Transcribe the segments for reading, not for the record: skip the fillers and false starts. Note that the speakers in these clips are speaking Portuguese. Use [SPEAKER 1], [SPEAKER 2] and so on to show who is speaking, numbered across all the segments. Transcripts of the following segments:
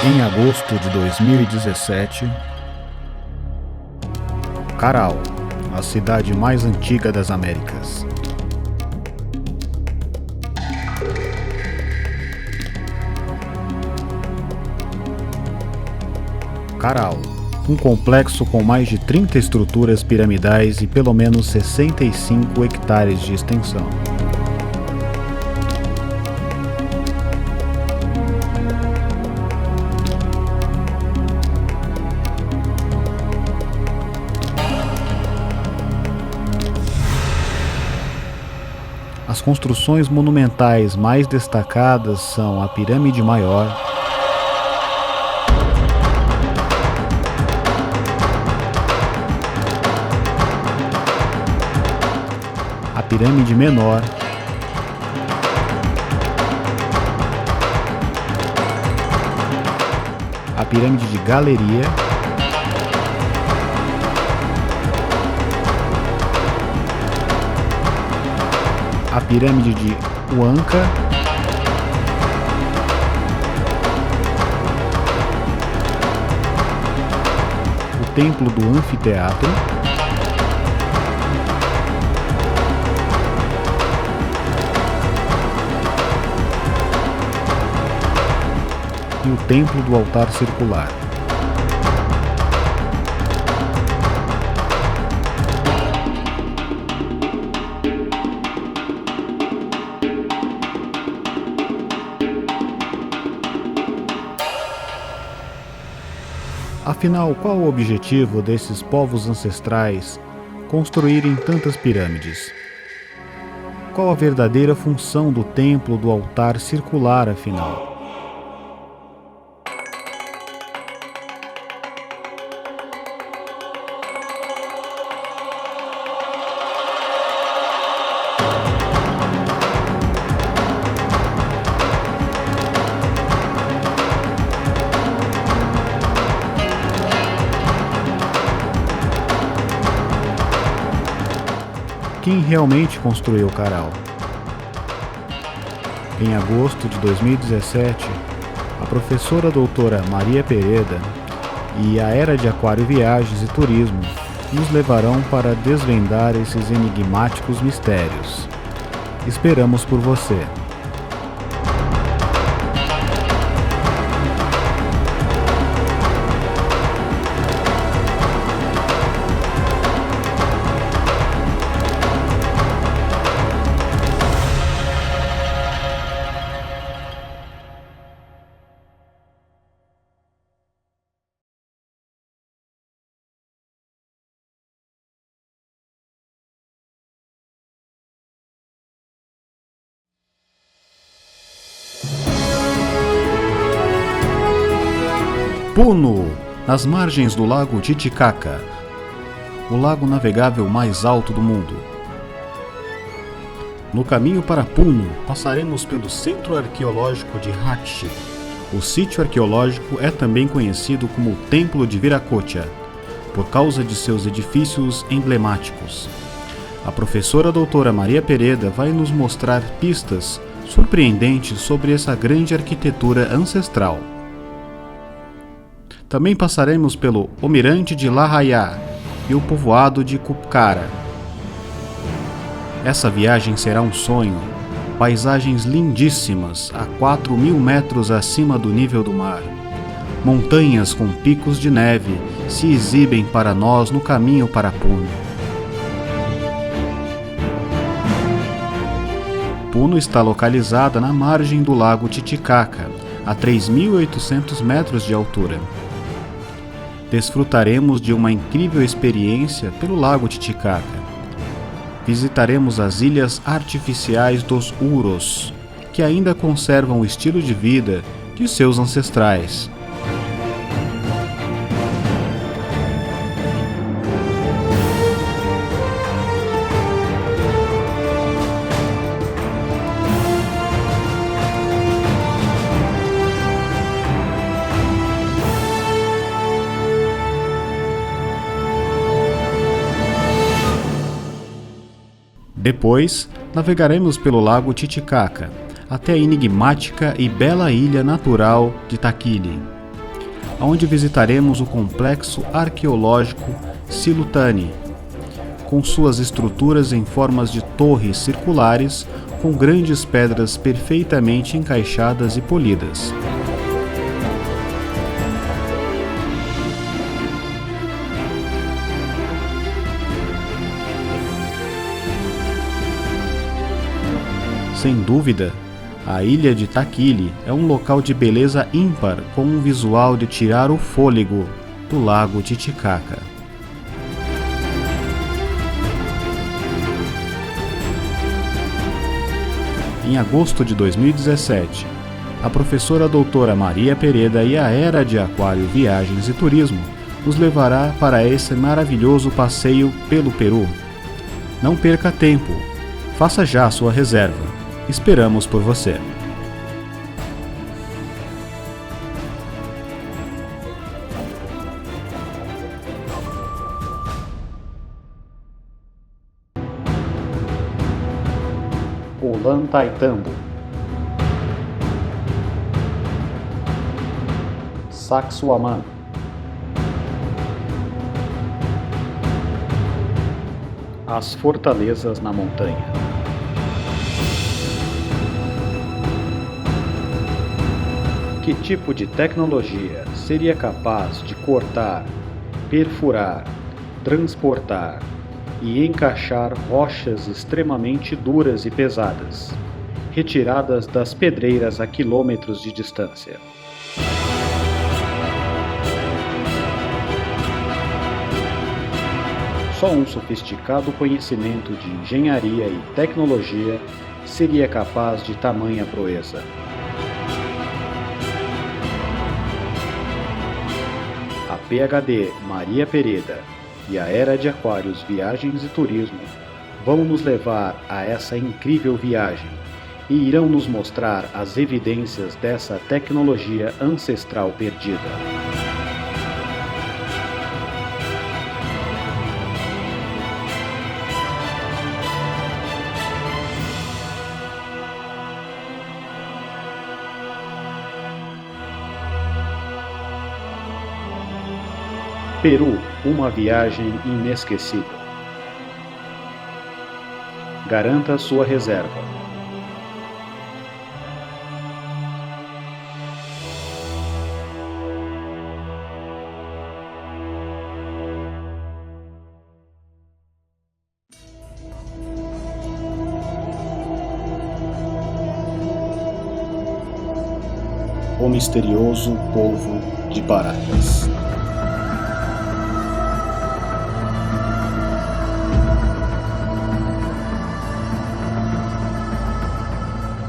[SPEAKER 1] Em agosto de 2017, Caral, a cidade mais antiga das Américas. Caral, um complexo com mais de 30 estruturas piramidais e pelo menos 65 hectares de extensão. As construções monumentais mais destacadas são a Pirâmide Maior, a Pirâmide Menor, a Pirâmide de Galeria, a Pirâmide de Huanca, o Templo do Anfiteatro, e o Templo do Altar Circular. Afinal, qual o objetivo desses povos ancestrais construírem tantas pirâmides? Qual a verdadeira função do templo do altar circular, afinal? Quem realmente construiu Caral? Em agosto de 2017, a professora doutora Maria Pereda e a Era de Aquário Viagens e Turismo nos levarão para desvendar esses enigmáticos mistérios. Esperamos por você! Puno, nas margens do lago Titicaca, o lago navegável mais alto do mundo. No caminho para Puno, passaremos pelo Centro Arqueológico de Hatch. O sítio arqueológico é também conhecido como o Templo de Viracocha, por causa de seus edifícios emblemáticos. A professora doutora Maria Pereda vai nos mostrar pistas surpreendentes sobre essa grande arquitetura ancestral. Também passaremos pelo Almirante de Lajaiá e o povoado de Cupcara. Essa viagem será um sonho. Paisagens lindíssimas a 4.000 metros acima do nível do mar. Montanhas com picos de neve se exibem para nós no caminho para Puno. Puno está localizada na margem do lago Titicaca, a 3.800 metros de altura. Desfrutaremos de uma incrível experiência pelo lago Titicaca. Visitaremos as ilhas artificiais dos Uros, que ainda conservam o estilo de vida de seus ancestrais. Depois, navegaremos pelo lago Titicaca, até a enigmática e bela ilha natural de Taquili, onde visitaremos o complexo arqueológico Silutani, com suas estruturas em formas de torres circulares com grandes pedras perfeitamente encaixadas e polidas. Sem dúvida, a ilha de Taquili é um local de beleza ímpar com um visual de tirar o fôlego do lago Titicaca. Em agosto de 2017, a professora doutora Maria Pereda e a Era de Aquário Viagens e Turismo nos levará para esse maravilhoso passeio pelo Peru. Não perca tempo, faça já sua reserva. Esperamos por você. Ollantaytambo, Sacsayhuamán, as fortalezas na montanha. Que tipo de tecnologia seria capaz de cortar, perfurar, transportar e encaixar rochas extremamente duras e pesadas, retiradas das pedreiras a quilômetros de distância? Só um sofisticado conhecimento de engenharia e tecnologia seria capaz de tamanha proeza. A PhD Maria Pereda e a Era de Aquários Viagens e Turismo vão nos levar a essa incrível viagem e irão nos mostrar as evidências dessa tecnologia ancestral perdida. Peru, uma viagem inesquecível. Garanta sua reserva. O misterioso povo de Paracas.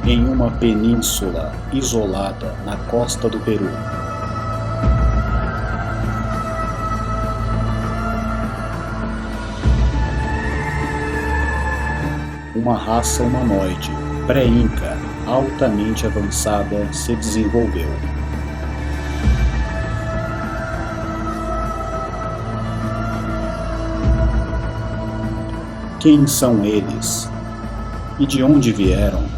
[SPEAKER 1] Em uma península isolada na costa do Peru. Uma raça humanoide pré-inca altamente avançada se desenvolveu. Quem são eles? E de onde vieram?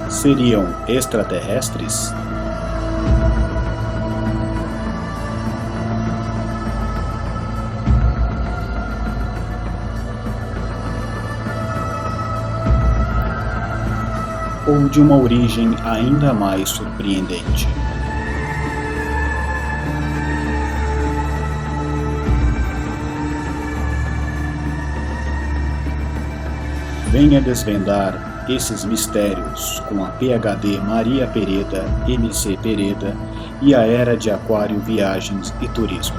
[SPEAKER 1] Seriam extraterrestres? Ou de uma origem ainda mais surpreendente? Venha desvendar esses mistérios com a PhD Maria Pereda, MC Pereda e a Era de Aquário Viagens e Turismo.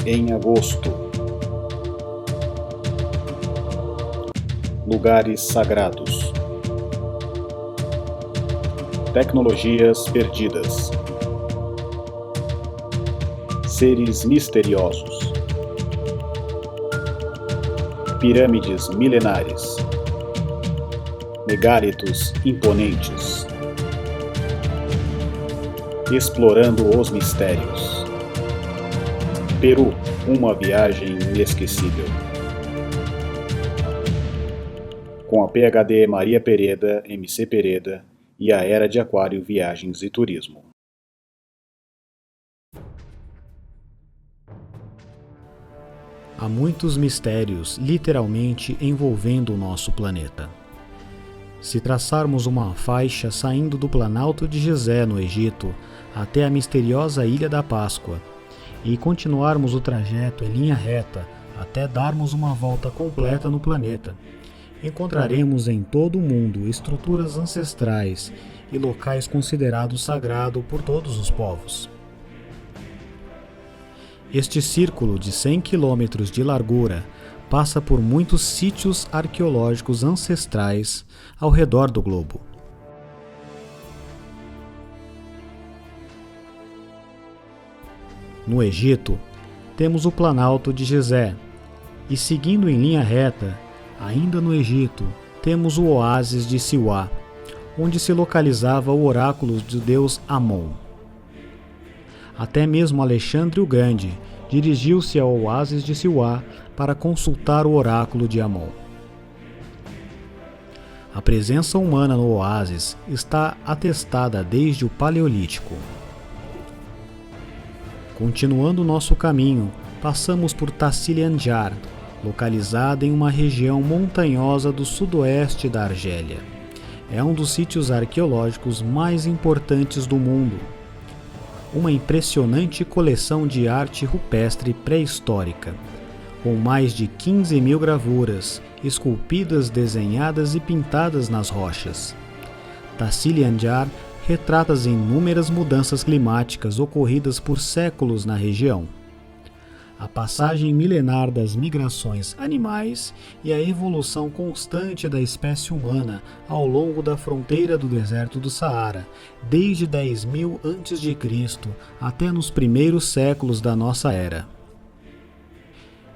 [SPEAKER 1] em agosto. Lugares sagrados. Tecnologias perdidas. Seres misteriosos. Pirâmides milenares. Megálitos imponentes. Explorando os mistérios. Peru, uma viagem inesquecível. Com a PhD Maria Pereda, MC Pereda e a Era de Aquário Viagens e Turismo. Há muitos mistérios, literalmente, envolvendo o nosso planeta. Se traçarmos uma faixa saindo do Planalto de Gizé, no Egito, até a misteriosa Ilha da Páscoa, e continuarmos o trajeto em linha reta até darmos uma volta completa no planeta, encontraremos em todo o mundo estruturas ancestrais e locais considerados sagrados por todos os povos. Este círculo de 100 km de largura passa por muitos sítios arqueológicos ancestrais ao redor do globo. No Egito, temos o Planalto de Gizé, e seguindo em linha reta, ainda no Egito, temos o Oásis de Siwá, onde se localizava o oráculo do deus Amon. Até mesmo Alexandre o Grande dirigiu-se ao Oásis de Siwá para consultar o oráculo de Amon. A presença humana no oásis está atestada desde o Paleolítico. Continuando nosso caminho, passamos por Tassili-Anjar, localizada em uma região montanhosa do sudoeste da Argélia. É um dos sítios arqueológicos mais importantes do mundo. Uma impressionante coleção de arte rupestre pré-histórica, com mais de 15 mil gravuras, esculpidas, desenhadas e pintadas nas rochas. Tassili-Anjar retrata as inúmeras mudanças climáticas ocorridas por séculos na região, a passagem milenar das migrações animais e a evolução constante da espécie humana ao longo da fronteira do deserto do Saara, desde 10.000 a.C. até nos primeiros séculos da nossa era.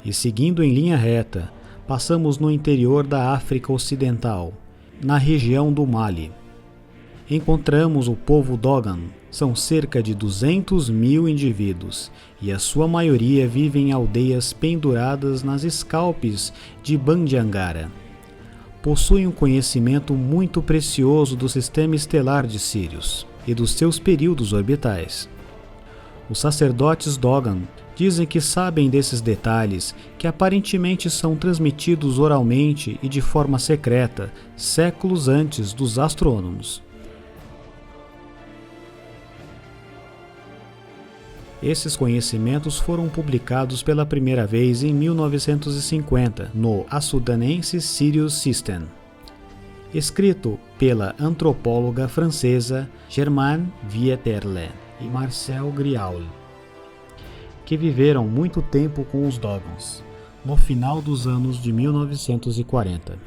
[SPEAKER 1] E seguindo em linha reta, passamos no interior da África Ocidental, na região do Mali. Encontramos o povo Dogon. São cerca de 200 mil indivíduos, e a sua maioria vive em aldeias penduradas nas escalpes de Bandiangara. Possuem um conhecimento muito precioso do sistema estelar de Sírius e dos seus períodos orbitais. Os sacerdotes Dogon dizem que sabem desses detalhes que aparentemente são transmitidos oralmente e de forma secreta séculos antes dos astrônomos. Esses conhecimentos foram publicados pela primeira vez em 1950 no A Sudanensis Sirius System, escrito pela antropóloga francesa Germaine Vieterle e Marcel Griaule, que viveram muito tempo com os Dogons, no final dos anos de 1940.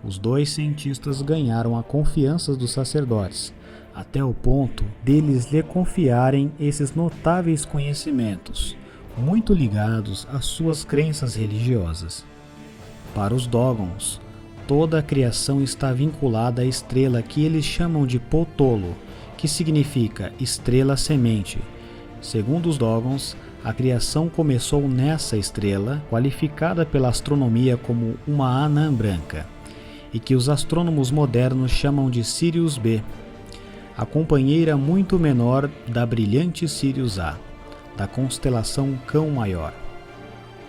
[SPEAKER 1] Os dois cientistas ganharam a confiança dos sacerdotes, até o ponto deles lhe confiarem esses notáveis conhecimentos, muito ligados às suas crenças religiosas. Para os Dogons, toda a criação está vinculada à estrela que eles chamam de Potolo, que significa estrela semente. Segundo os Dogons, a criação começou nessa estrela, qualificada pela astronomia como uma anã branca, e que os astrônomos modernos chamam de Sirius B, a companheira muito menor da brilhante Sirius A, da constelação Cão Maior.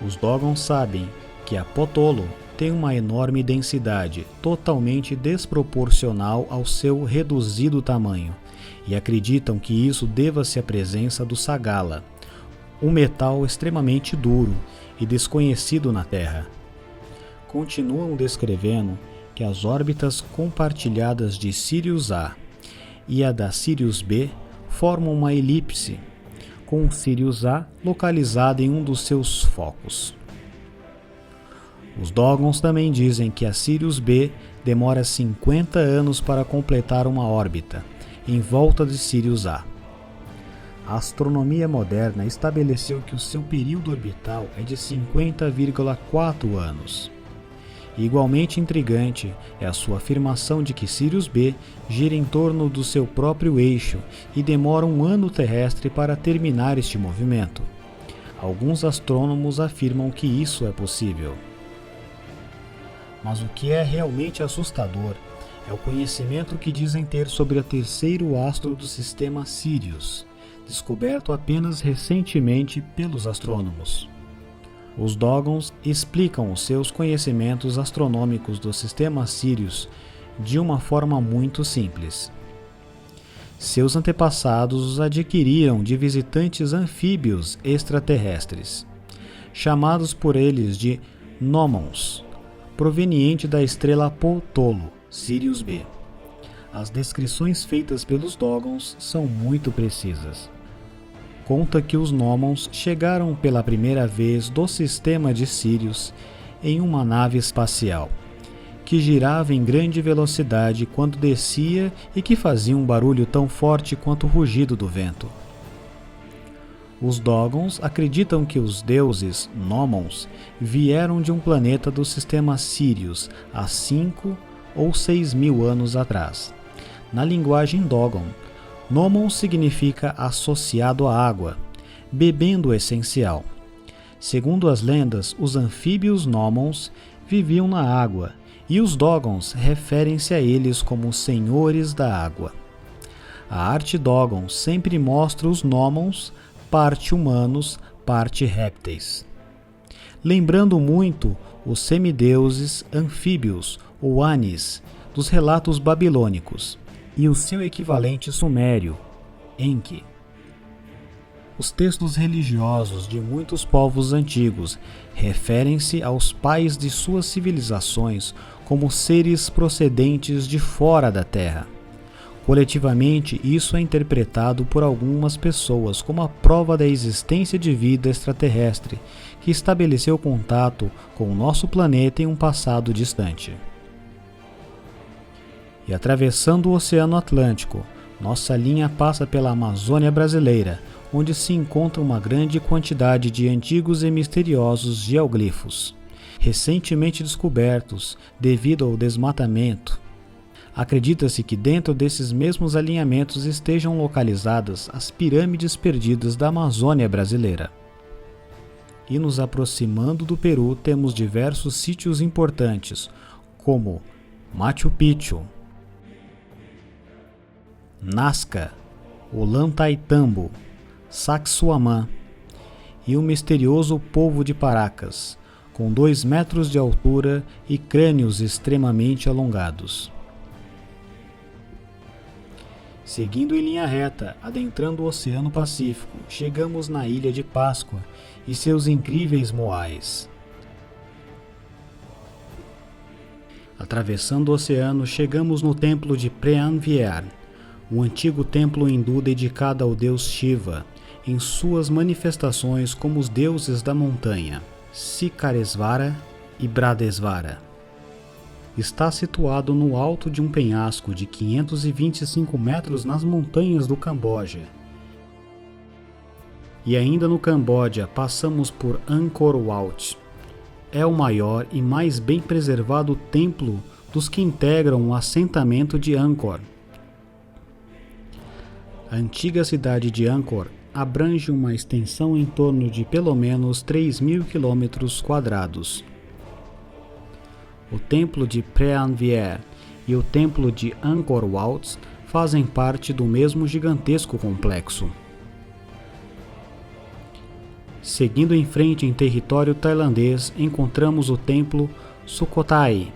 [SPEAKER 1] Os Dogons sabem que a Potolo tem uma enorme densidade, totalmente desproporcional ao seu reduzido tamanho, e acreditam que isso deva-se à presença do Sagala, um metal extremamente duro e desconhecido na Terra. Continuam descrevendo que as órbitas compartilhadas de Sirius A e a da Sirius B formam uma elipse, com Sirius A localizado em um dos seus focos. Os Dogons também dizem que a Sirius B demora 50 anos para completar uma órbita, em volta de Sirius A. A astronomia moderna estabeleceu que o seu período orbital é de 50,4 anos. Igualmente intrigante é a sua afirmação de que Sirius B gira em torno do seu próprio eixo e demora um ano terrestre para terminar este movimento. Alguns astrônomos afirmam que isso é possível. Mas o que é realmente assustador é o conhecimento que dizem ter sobre o terceiro astro do sistema Sirius, descoberto apenas recentemente pelos astrônomos. Os Dogons explicam os seus conhecimentos astronômicos do sistema Sirius de uma forma muito simples. Seus antepassados os adquiriram de visitantes anfíbios extraterrestres, chamados por eles de Gnomons, proveniente da estrela Ptolo, Sirius B. As descrições feitas pelos Dogons são muito precisas. Conta que os Gnomons chegaram pela primeira vez do sistema de Sirius em uma nave espacial, que girava em grande velocidade quando descia e que fazia um barulho tão forte quanto o rugido do vento. Os Dogons acreditam que os deuses Gnomons vieram de um planeta do sistema Sirius há 5 ou 6 mil anos atrás. Na linguagem Dogon, Gnomon significa associado à água, bebendo o essencial. Segundo as lendas, os anfíbios Gnomons viviam na água, e os Dogons referem-se a eles como senhores da água. A arte Dogon sempre mostra os Gnomons parte humanos, parte répteis, lembrando muito os semideuses anfíbios ou Anis dos relatos babilônicos e o seu equivalente sumério, Enki. Os textos religiosos de muitos povos antigos referem-se aos pais de suas civilizações como seres procedentes de fora da Terra. Coletivamente, isso é interpretado por algumas pessoas como a prova da existência de vida extraterrestre que estabeleceu contato com o nosso planeta em um passado distante. E atravessando o Oceano Atlântico, nossa linha passa pela Amazônia brasileira, onde se encontra uma grande quantidade de antigos e misteriosos geoglifos, recentemente descobertos devido ao desmatamento. Acredita-se que dentro desses mesmos alinhamentos estejam localizadas as pirâmides perdidas da Amazônia brasileira. E nos aproximando do Peru temos diversos sítios importantes, como Machu Picchu, Nazca, Ollantaytambo, Sacsayhuamán e o misterioso povo de Paracas, com 2 metros de altura e crânios extremamente alongados. Seguindo em linha reta, adentrando o Oceano Pacífico, chegamos na Ilha de Páscoa e seus incríveis moais. Atravessando o oceano, chegamos no templo de Preanviar, um antigo templo hindu dedicado ao deus Shiva, em suas manifestações como os deuses da montanha, Sikaresvara e Bradesvara. Está situado no alto de um penhasco de 525 metros nas montanhas do Camboja. E ainda no Camboja passamos por Angkor Wat. É o maior e mais bem preservado templo dos que integram o assentamento de Angkor. A antiga cidade de Angkor abrange uma extensão em torno de pelo menos 3.000 km². O templo de Preanviar e o templo de Angkor Wat fazem parte do mesmo gigantesco complexo. Seguindo em frente em território tailandês, encontramos o templo Sukhothai,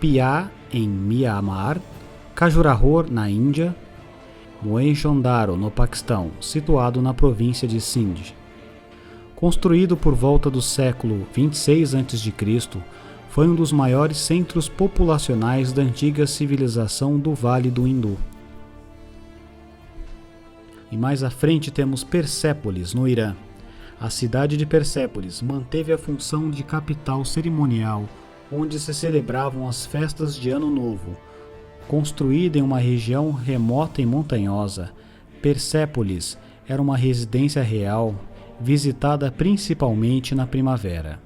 [SPEAKER 1] Phya em Myanmar, Khajuraho na Índia, Mohenjo-daro no Paquistão, situado na província de Sindh. Construído por volta do século 26 a.C., foi um dos maiores centros populacionais da antiga civilização do Vale do Hindu. E mais à frente temos Persépolis, no Irã. A cidade de Persépolis manteve a função de capital cerimonial, onde se celebravam as festas de Ano Novo. Construída em uma região remota e montanhosa, Persépolis era uma residência real, visitada principalmente na primavera.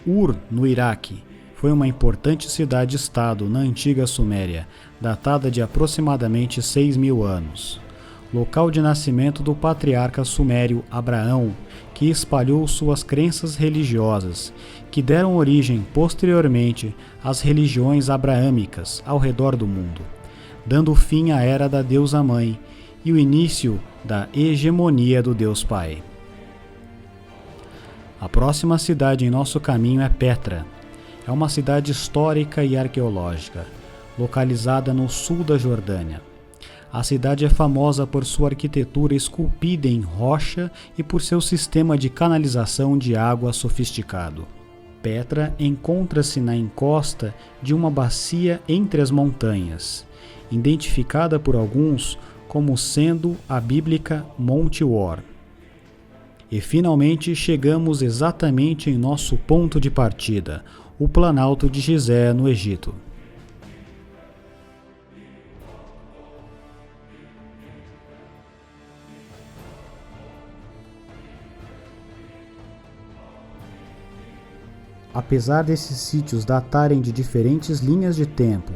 [SPEAKER 1] Ur, no Iraque, foi uma importante cidade-estado na antiga Suméria, datada de aproximadamente 6.000 anos. Local de nascimento do patriarca sumério Abraão, que espalhou suas crenças religiosas, que deram origem posteriormente às religiões abraâmicas ao redor do mundo, dando fim à era da deusa mãe e o início da hegemonia do Deus Pai. A próxima cidade em nosso caminho é Petra. É uma cidade histórica e arqueológica, localizada no sul da Jordânia. A cidade é famosa por sua arquitetura esculpida em rocha e por seu sistema de canalização de água sofisticado. Petra encontra-se na encosta de uma bacia entre as montanhas, identificada por alguns como sendo a bíblica Monte Or. E finalmente chegamos exatamente em nosso ponto de partida, o Planalto de Gizé, no Egito. Apesar desses sítios datarem de diferentes linhas de tempo,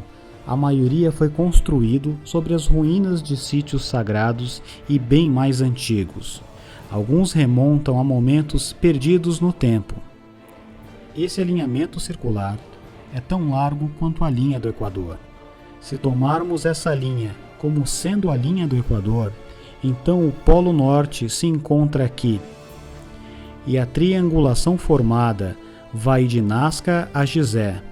[SPEAKER 1] a maioria foi construído sobre as ruínas de sítios sagrados e bem mais antigos. Alguns remontam a momentos perdidos no tempo. Esse alinhamento circular é tão largo quanto a linha do Equador. Se tomarmos essa linha como sendo a linha do Equador, então o Polo Norte se encontra aqui, e a triangulação formada vai de Nazca a Gizé,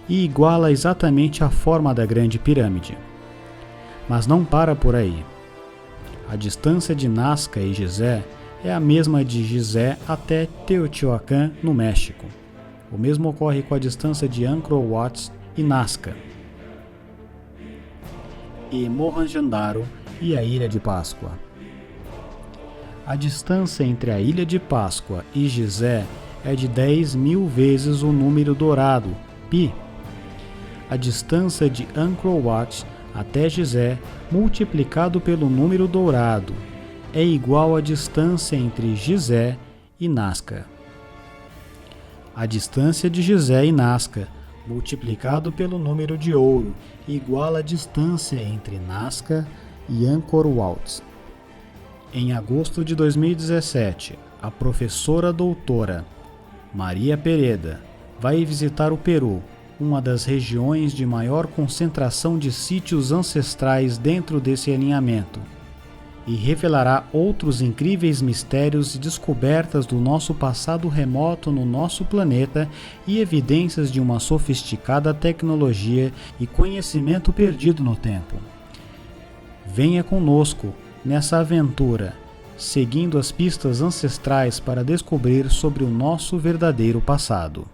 [SPEAKER 1] e iguala exatamente a forma da Grande Pirâmide. Mas não para por aí. A distância de Nazca e Gizé é a mesma de Gizé até Teotihuacan, no México. O mesmo ocorre com a distância de Angkor Wat e Nazca, e Mohenjo-Daro e a Ilha de Páscoa. A distância entre a Ilha de Páscoa e Gizé é de 10.000 vezes o número dourado, π. A distância de Angkor Wat até Gizé, multiplicado pelo número dourado, é igual à distância entre Gizé e Nazca. A distância de Gizé e Nazca, multiplicado pelo número de ouro, igual à distância entre Nazca e Angkor Wat. Em agosto de 2017, a professora doutora Maria Pereda vai visitar o Peru, uma das regiões de maior concentração de sítios ancestrais dentro desse alinhamento, e revelará outros incríveis mistérios e descobertas do nosso passado remoto no nosso planeta e evidências de uma sofisticada tecnologia e conhecimento perdido no tempo. Venha conosco nessa aventura, seguindo as pistas ancestrais para descobrir sobre o nosso verdadeiro passado.